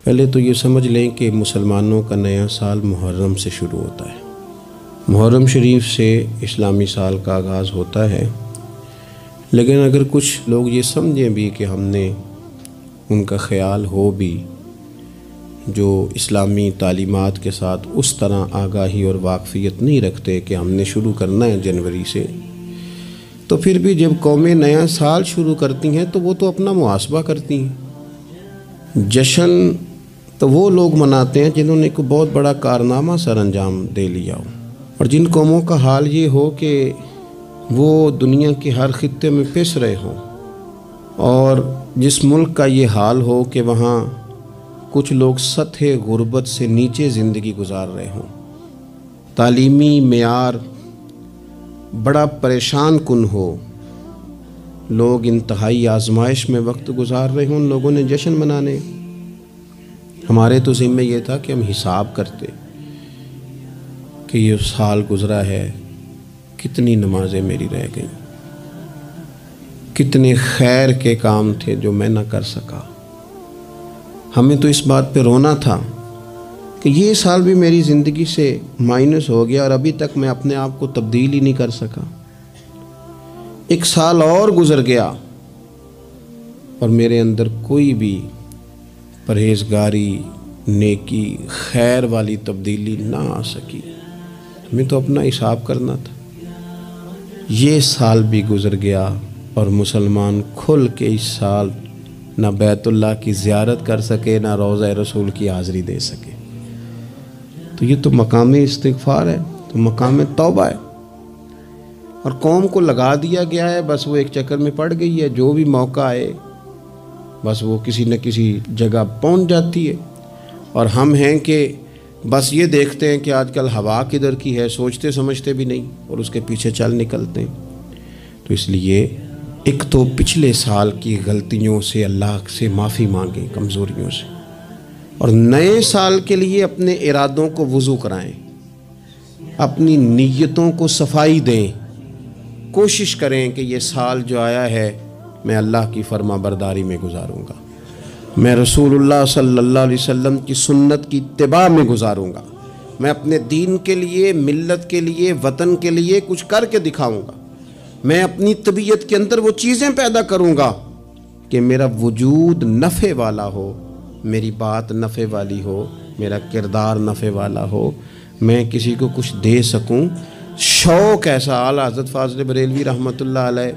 पहले तो ये समझ लें कि मुसलमानों का नया साल मुहर्रम से शुरू होता है। मुहर्रम शरीफ से इस्लामी साल का आगाज़ होता है। लेकिन अगर कुछ लोग ये समझें भी कि हमने उनका ख़याल हो भी जो इस्लामी तालीमात के साथ उस तरह आगाही और वाकफ़ियत नहीं रखते कि हमने शुरू करना है जनवरी से, तो फिर भी जब कौमें नया साल शुरू करती हैं तो वो तो अपना मुहासबा करती हैं। जश्न तो वो लोग मनाते हैं जिन्होंने एक बहुत बड़ा कारनामा सर अंजाम दे लिया हो, और जिन कौमों का हाल ये हो कि वो दुनिया के हर खित्ते में पिस रहे हों, और जिस मुल्क का ये हाल हो कि वहाँ कुछ लोग सतह गुर्बत से नीचे ज़िंदगी गुजार रहे हों, तालीमी मेयार बड़ा परेशान कुन हो, लोग इंतहाई आजमाइश में वक्त गुजार रहे हों, उन लोगों ने जश्न मनाने। हमारे तो ज़िम्मे ये था कि हम हिसाब करते कि ये साल गुज़रा है, कितनी नमाज़ें मेरी रह गईं, कितने खैर के काम थे जो मैं ना कर सका। हमें तो इस बात पे रोना था कि ये साल भी मेरी ज़िंदगी से माइनस हो गया और अभी तक मैं अपने आप को तब्दील ही नहीं कर सका। एक साल और गुज़र गया और मेरे अंदर कोई भी परहेज़गारी, नेकी, खैर वाली तब्दीली ना आ सकी। हमें तो अपना हिसाब करना था। ये साल भी गुज़र गया और मुसलमान खुल के इस साल ना बैतुल्लाह की ज़ियारत कर सके, ना रोज़ा रसूल की हाज़री दे सके। तो ये तो मकाम इस्तिग़फ़ार है, तो मकाम तौबा है, और कौम को लगा दिया गया है। बस वो एक चक्कर में पड़ गई है, जो भी मौका आए बस वो किसी न किसी जगह पहुंच जाती है। और हम हैं कि बस ये देखते हैं कि आजकल हवा किधर की है, सोचते समझते भी नहीं और उसके पीछे चल निकलते हैं। तो इसलिए एक तो पिछले साल की गलतियों से अल्लाह से माफ़ी मांगें, कमज़ोरियों से, और नए साल के लिए अपने इरादों को वज़ू कराएं, अपनी नीयतों को सफाई दें। कोशिश करें कि ये साल जो आया है मैं अल्लाह की फरमा बरदारी में गुजारूँगा, मैं रसूलुल्लाह सल्लल्लाहु अलैहि वसल्लम की सुन्नत की इत्तिबा में गुजारूँगा, मैं अपने दीन के लिए, मिल्लत के लिए, वतन के लिए कुछ करके दिखाऊँगा, मैं अपनी तबीयत के अंदर वो चीज़ें पैदा करूँगा कि मेरा वजूद नफ़े वाला हो, मेरी बात नफ़े वाली हो, मेरा किरदार नफ़े वाला हो, मैं किसी को कुछ दे सकूँ। शौक़ ऐसा। आला हज़रत फ़ाज़िल बरेलवी रहमतुल्लाह अलैह,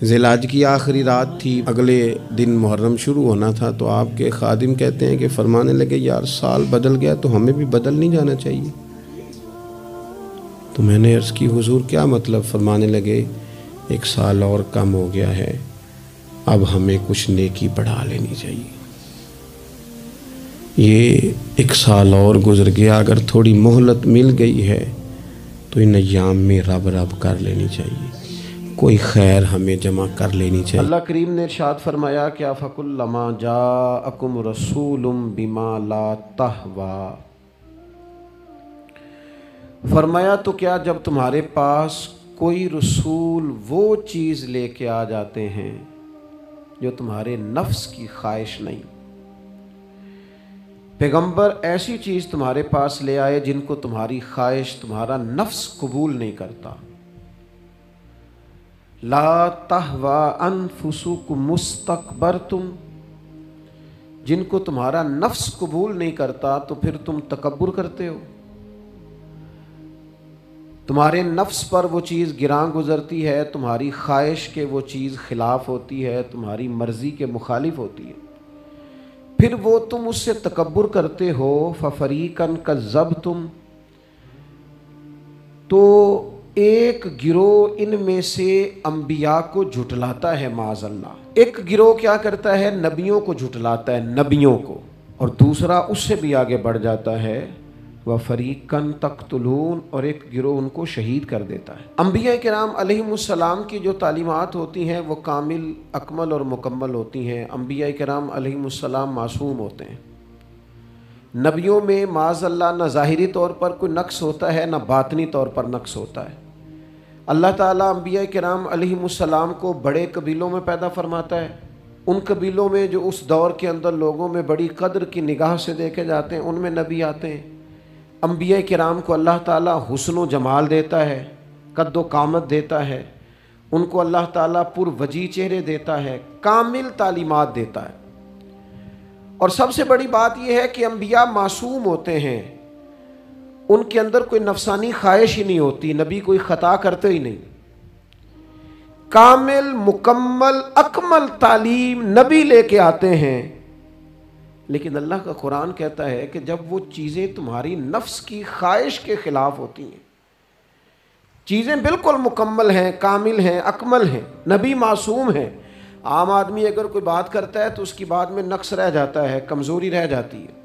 ज़िलहज की आखिरी रात थी, अगले दिन मुहर्रम शुरू होना था, तो आपके खादिम कहते हैं कि फरमाने लगे, यार साल बदल गया तो हमें भी बदल नहीं जाना चाहिए। तो मैंने अर्ज़ की, हुज़ूर क्या मतलब? फरमाने लगे, एक साल और कम हो गया है, अब हमें कुछ नेकी बढ़ा लेनी चाहिए। ये एक साल और गुज़र गया, अगर थोड़ी मोहलत मिल गई है तो इन अय्याम में रब रब कर लेनी चाहिए, कोई खैर हमें जमा कर लेनी चाहिए। अल्लाह करीम ने इरशाद फरमाया कि फ़कुल्लमा जाअकुम रसूलुम बिमा ला तहवा, फरमाया तो क्या जब तुम्हारे पास कोई रसूल वो चीज़ लेके आ जाते हैं जो तुम्हारे नफ्स की ख्वाहिश नहीं, पैगंबर ऐसी चीज़ तुम्हारे पास ले आए जिनको तुम्हारी ख्वाहिश, तुम्हारा नफ्स कबूल नहीं करता। ला तहवा अनफुसुकुम मुस्तकबरतुम, जिनको तुम्हारा नफ्स कबूल नहीं करता तो फिर तुम तकब्बुर करते हो। तुम्हारे नफ्स पर वो चीज़ गिरां गुजरती है, तुम्हारी ख्वाहिश के वो चीज़ खिलाफ होती है, तुम्हारी मर्ज़ी के मुखालिफ होती है, फिर वो तुम उससे तकब्बुर करते हो। फफरीकन कज़्ज़बतुम, तो एक गिरोह इनमें से अंबिया को झुटलाता है, माज़अल्लाह। एक गिरोह क्या करता है? नबियों को झुटलाता है, नबियों को, और दूसरा उससे भी आगे बढ़ जाता है, व फरीकन तक़्तुलून, और एक गिरोह उनको शहीद कर देता है। अंबिया किराम अलैहिमुस्सलाम की जो तालीमात होती हैं वो कामिल, अकमल और मुकम्मल होती हैं। अंबिया किराम अलैहिमुस्सलाम मासूम होते हैं। नबियों में माज़अल्लाह न ज़ाहिरी तौर पर कोई नक्स होता है, न बातनी तौर पर नक्स होता है। अल्लाह ताला अंबिया किराम अलैहिमुस्सलाम को बड़े कबीलों में पैदा फरमाता है, उन कबीलों में जो उस दौर के अंदर लोगों में बड़ी कदर की निगाह से देखे जाते हैं, उनमें नबी आते हैं। अंबिया किराम को अल्लाह ताला हुस्न व जमाल देता है, कद्दो कामत देता है, उनको अल्लाह ताला पुरवजी चेहरे देता है, कामिल तालीमात देता है। और सबसे बड़ी बात यह है कि अंबिया मासूम होते हैं, उनके अंदर कोई नफसानी ख्वाहिश ही नहीं होती, नबी कोई ख़ता करते ही नहीं। कामिल मुकम्मल अकमल तालीम नबी लेके आते हैं। लेकिन अल्लाह का कुरान कहता है कि जब वो चीज़ें तुम्हारी नफ्स की ख्वाहिश के ख़िलाफ़ होती हैं, चीज़ें बिल्कुल मुकम्मल हैं, कामिल हैं, अकमल हैं, नबी मासूम हैं। आम आदमी अगर कोई बात करता है तो उसकी बात में नक्स रह जाता है, कमज़ोरी रह जाती है।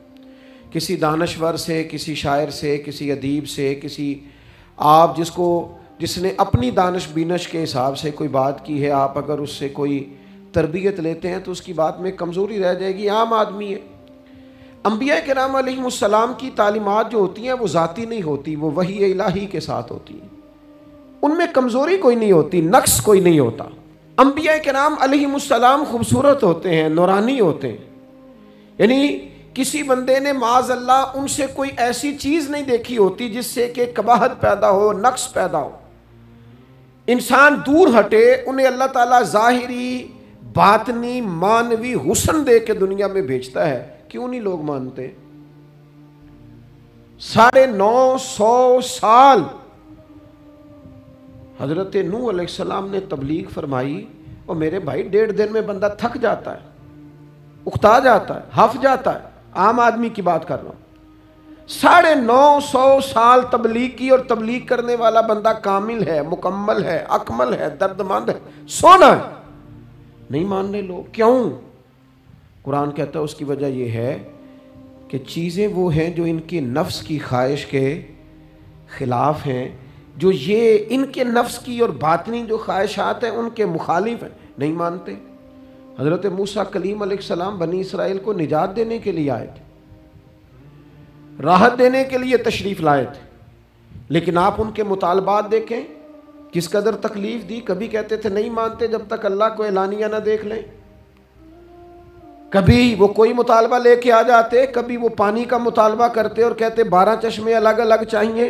किसी दानश्वर से, किसी शायर से, किसी अदीब से, किसी आप जिसने अपनी दानिश बीनश के हिसाब से कोई बात की है, आप अगर उससे कोई तरबियत लेते हैं तो उसकी बात में कमज़ोरी रह जाएगी। आम आदमी है। अंबिया किराम अलैहिमुस्सलाम की तालीमात जो होती हैं वो ज़ाती नहीं होती, वो वही इलाही के साथ होती हैं। उनमें कमज़ोरी कोई नहीं होती, नक्स कोई नहीं होता। अंबिया किराम अलैहिमुस्सलाम खूबसूरत होते हैं, नूरानी होते हैं। यानी किसी बंदे ने माज़अल्लाह उनसे कोई ऐसी चीज़ नहीं देखी होती जिससे कि कबाहत पैदा हो, नक्स पैदा हो। इंसान दूर हटे, उन्हें अल्लाह ताला ज़ाहिरी बातनी मानवी हुस्न दे के दुनिया में भेजता है। क्यों नहीं लोग मानते? 950 साल हजरत नूह अलैहिस्सलाम ने तबलीग फरमाई, और मेरे भाई 1.5 दिन में बंदा थक जाता है, उकता जाता है, हफ जाता है। आम आदमी की बात कर रहा हूं। 950 साल तबलीग की, और तबलीग करने वाला बंदा कामिल है, मुकम्मल है, अकमल है, दर्दमंद है, सोना है। नहीं मान रहे लोग। क्यों? कुरान कहता है उसकी वजह यह है कि चीज़ें वो हैं जो इनकी नफ्स की ख्वाहिश के ख़िलाफ़ हैं, जो ये इनके नफ्स की और बातनी जो ख्वाहिशात हैं उनके मुखालिफ हैं, नहीं मानते। हज़रत मूसा कलीम अलैहिस्सलाम बनी इसराइल को निजात देने के लिए आए थे, राहत देने के लिए तशरीफ़ लाए थे। लेकिन आप उनके मुतालबात देखें, किस कदर तकलीफ़ दी। कभी कहते थे नहीं मानते जब तक अल्लाह को एलानिया ना देख लें। कभी वो कोई मुतालबा लेके आ जाते, कभी वो पानी का मुतालबा करते और कहते 12 चश्मे अलग अलग चाहिए।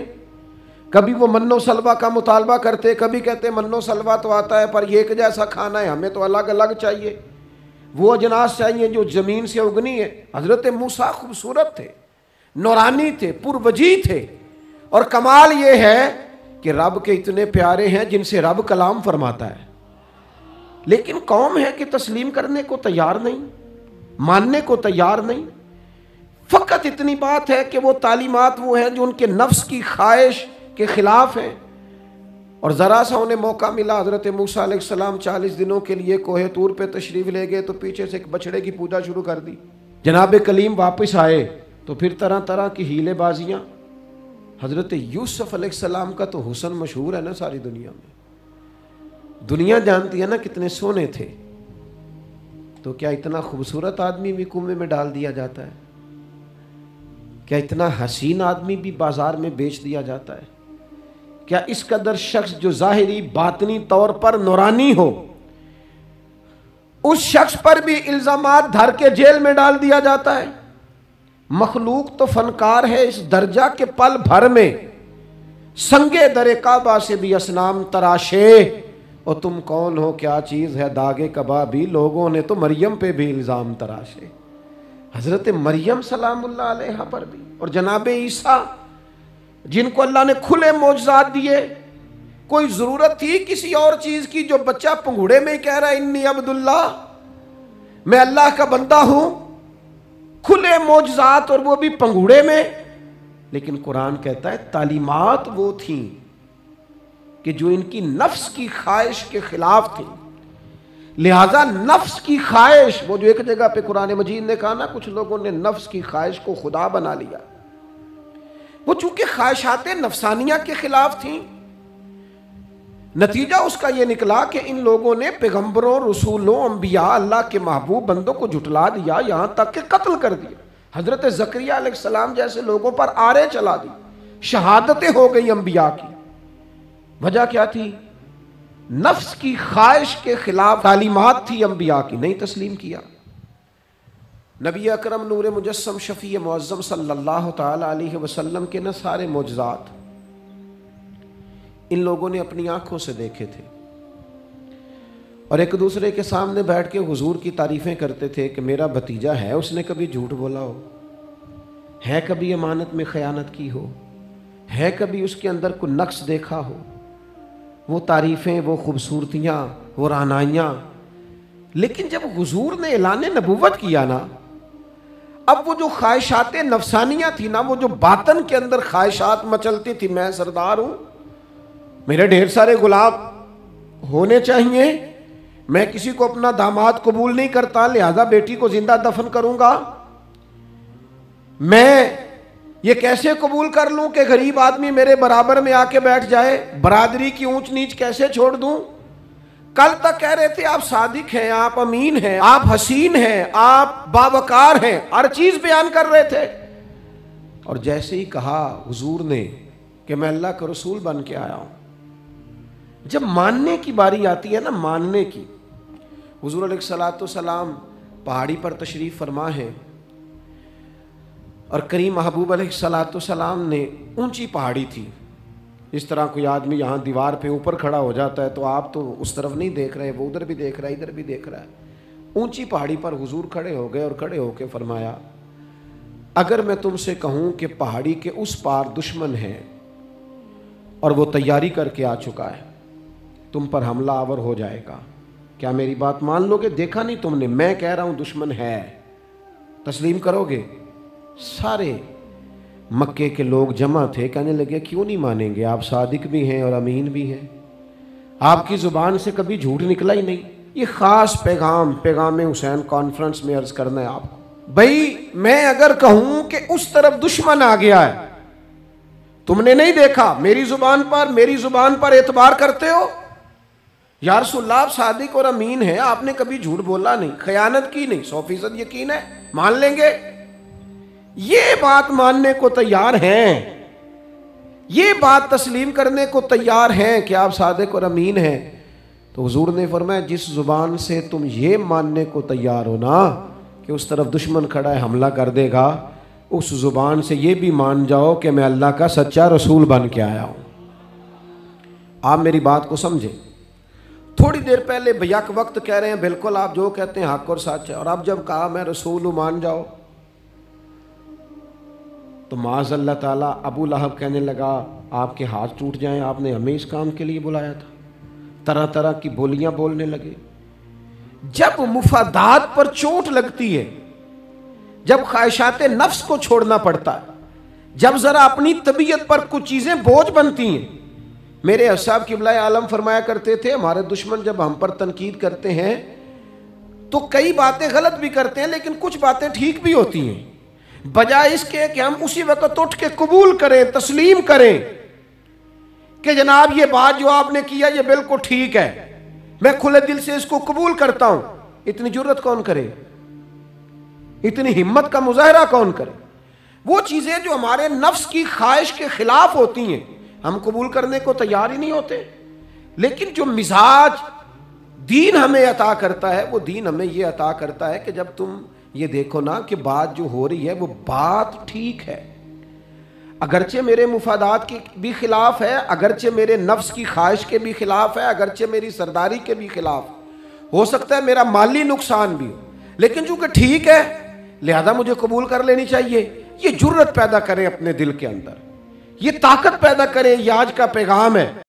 कभी वो मन्नो सलवा का मुतालबा करते, कभी कहते मन्नो सलवा तो आता है पर एक जैसा खाना है, हमें तो अलग अलग चाहिए। वो अजनास चाहिए जो ज़मीन से उगनी है। हज़रत मूसा खूबसूरत थे, नूरानी थे, पुरवजी थे। और कमाल ये है कि रब के इतने प्यारे हैं जिनसे रब कलाम फरमाता है, लेकिन कौम है कि तस्लीम करने को तैयार नहीं, मानने को तैयार नहीं। फ़कत इतनी बात है कि वो तालीमात वो हैं जो उनके नफ्स की ख्वाहिश के ख़िलाफ़ हैं। और ज़रा सा उन्हें मौका मिला, हज़रत मूसा अलैहिस्सलाम 40 दिनों के लिए कोहे तूर पे तशरीफ़ ले गए तो पीछे से एक बछड़े की पूजा शुरू कर दी। जनाब कलीम वापस आए तो फिर तरह तरह की हीलेबाजियाँ। हज़रत यूसुफ अलैहिस्सलाम का तो हुस्न मशहूर है ना सारी दुनिया में, दुनिया जानती है ना कितने सोने थे। तो क्या इतना खूबसूरत आदमी भी कुएं में डाल दिया जाता है? क्या इतना हसीन आदमी भी बाजार में बेच दिया जाता है? क्या इस कदर शख्स जो ज़ाहिरी बातनी तौर पर नूरानी हो, उस शख्स पर भी इल्ज़ामात धर के जेल में डाल दिया जाता है? मखलूक तो फनकार है इस दर्जा के पल भर में संगे दरे काबा से भी असनाम तराशे। और तुम कौन हो, क्या चीज़ है दागे कबाबी, लोगों ने तो मरियम पे भी इल्ज़ाम तराशे। हज़रत मरियम सलामुल्लाह अलैहा पर भी, और जनाब ईसा जिनको अल्लाह ने खुले मौजज़ात दिए। कोई ज़रूरत थी किसी और चीज़ की? जो बच्चा पंघूड़े में कह रहा है इन्नी अब्दुल्ला, मैं अल्लाह का बंदा हूँ, खुले मौजज़ात और वो भी पंघूड़े में। लेकिन कुरान कहता है तालीमात वो थी कि जो इनकी नफ्स की ख्वाहिश के खिलाफ थी। लिहाजा नफ्स की ख्वाहिश, वो जो एक जगह पे कुरान मजीद ने कहा ना कुछ लोगों ने नफ्स की ख्वाहिश को खुदा बना लिया, वो चूंकि ख्वाहिशात नफसानिया के खिलाफ थी। नतीजा उसका यह निकला कि इन लोगों ने पैगंबरों, रसूलों, अंबिया, अल्लाह के महबूब बंदों को झुटला दिया, यहां तक कि कत्ल कर दिया। हजरत ज़करिया अलैहिस्सलाम जैसे लोगों पर आरे चला दी, शहादतें हो गई अंबिया की। वजह क्या थी? नफ्स की ख्वाहिश के खिलाफ तालीमात थी अंबिया की, नहीं तस्लीम किया। नबी अकरम नूर मुजस्सम शफी मुअज़्ज़म सल्लल्लाहु ताला अलैहि वसल्लम के न सारे मोजज़ात इन लोगों ने अपनी आंखों से देखे थे और एक दूसरे के सामने बैठ के हुजूर की तारीफ़ें करते थे कि मेरा भतीजा है, उसने कभी झूठ बोला हो, है कभी अमानत में ख़यानत की हो, है कभी उसके अंदर कोई नक्स देखा हो। वो तारीफ़ें, वो खूबसूरतियाँ, वो रानाइयाँ। लेकिन जब हुजूर ने ऐलान नबूवत किया ना, अब वो जो ख्वाहिशात नफसानियाँ थी ना, वो जो बातन के अंदर ख्वाहिशात मचलती थी, मैं सरदार हूँ, मेरे ढेर सारे गुलाम होने चाहिए, मैं किसी को अपना दामाद कबूल नहीं करता, लिहाजा बेटी को जिंदा दफन करूंगा, मैं ये कैसे कबूल कर लूं कि गरीब आदमी मेरे बराबर में आके बैठ जाए, बरादरी की ऊंच नीच कैसे छोड़ दूं। कल तक कह रहे थे आप सादिक हैं, आप अमीन हैं, आप हसीन हैं, आप बावकार हैं, हर चीज बयान कर रहे थे। और जैसे ही कहा हुजूर ने कि मैं अल्लाह का रसूल बन के आया हूं, जब मानने की बारी आती है ना, मानने की, हुजूर अलैहिस्सलातु सलाम पहाड़ी पर तशरीफ फरमा है और करीम महबूब अलैहिस्सलातु सलाम ने, ऊंची पहाड़ी थी, इस तरह कोई आदमी यहाँ दीवार पे ऊपर खड़ा हो जाता है तो आप तो उस तरफ नहीं देख रहे, वो उधर भी देख रहा है, इधर भी देख रहा है। ऊंची पहाड़ी पर हुजूर खड़े हो गए और खड़े होकर फरमाया, अगर मैं तुमसे कहूँ कि पहाड़ी के उस पार दुश्मन है और वो तैयारी करके आ चुका है, तुम पर हमला आवर हो जाएगा, क्या मेरी बात मान लोगे? देखा नहीं तुमने, मैं कह रहा हूं दुश्मन है, तस्लीम करोगे? सारे मक्के के लोग जमा थे, कहने लगे क्यों नहीं मानेंगे, आप सादिक भी हैं और अमीन भी हैं, आपकी जुबान से कभी झूठ निकला ही नहीं। ये खास पैगाम हुसैन कॉन्फ्रेंस में अर्ज करना है आपको। भाई मैं अगर कहूं कि उस तरफ दुश्मन आ गया है, तुमने नहीं देखा, मेरी जुबान पर एतबार करते हो? या रसूलल्लाह आप सादिक और अमीन है, आपने कभी झूठ बोला नहीं, खयानत की नहीं, 100% यकीन है, मान लेंगे? ये बात मानने को तैयार हैं, ये बात तस्लीम करने को तैयार हैं कि आप सादिक और अमीन हैं। तो हुजूर ने फरमाया, जिस जुबान से तुम ये मानने को तैयार हो ना कि उस तरफ दुश्मन खड़ा है, हमला कर देगा, उस जुबान से ये भी मान जाओ कि मैं अल्लाह का सच्चा रसूल बन के आया हूं। आप मेरी बात को समझे। थोड़ी देर पहले भैयाक वक्त कह रहे हैं बिल्कुल आप जो कहते हैं हक और सच है, और अब जब कहा मैं रसूल हूं मान जाओ, तो माज़ अल्लाह ताला अबू लहब कहने लगा आपके हाथ टूट जाएं, आपने हमें इस काम के लिए बुलाया था। तरह तरह की बोलियां बोलने लगे। जब मुफादात पर चोट लगती है, जब ख्वाहिशात नफ्स को छोड़ना पड़ता है, जब जरा अपनी तबीयत पर कुछ चीजें बोझ बनती हैं। मेरे अस्हाब किबला आलम फरमाया करते थे, हमारे दुश्मन जब हम पर तनकीद करते हैं तो कई बातें गलत भी करते हैं, लेकिन कुछ बातें ठीक भी होती हैं। बजाय इसके कि हम उसी वक्त उठ के कबूल करें, तस्लीम करें कि जनाब ये बात जो आपने किया ये बिल्कुल ठीक है, मैं खुले दिल से इसको कबूल करता हूं, इतनी जुर्रत कौन करे, इतनी हिम्मत का मुजाहरा कौन करे? वो चीजें जो हमारे नफ्स की ख्वाहिश के खिलाफ होती हैं, हम कबूल करने को तैयार ही नहीं होते। लेकिन जो मिजाज दीन हमें अता करता है, वो दीन हमें ये अता करता है कि जब तुम ये देखो ना कि बात जो हो रही है वो बात ठीक है, अगरचे मेरे मुफादात के भी खिलाफ है, अगरचे मेरे नफ्स की ख्वाहिश के भी खिलाफ है, अगरचे मेरी सरदारी के भी खिलाफ, हो सकता है मेरा माली नुकसान भी हो, लेकिन चूंकि ठीक है लिहाजा मुझे कबूल कर लेनी चाहिए। ये जुर्रत पैदा करें अपने दिल के अंदर, ये ताकत पैदा करें, ये आज का पैगाम है।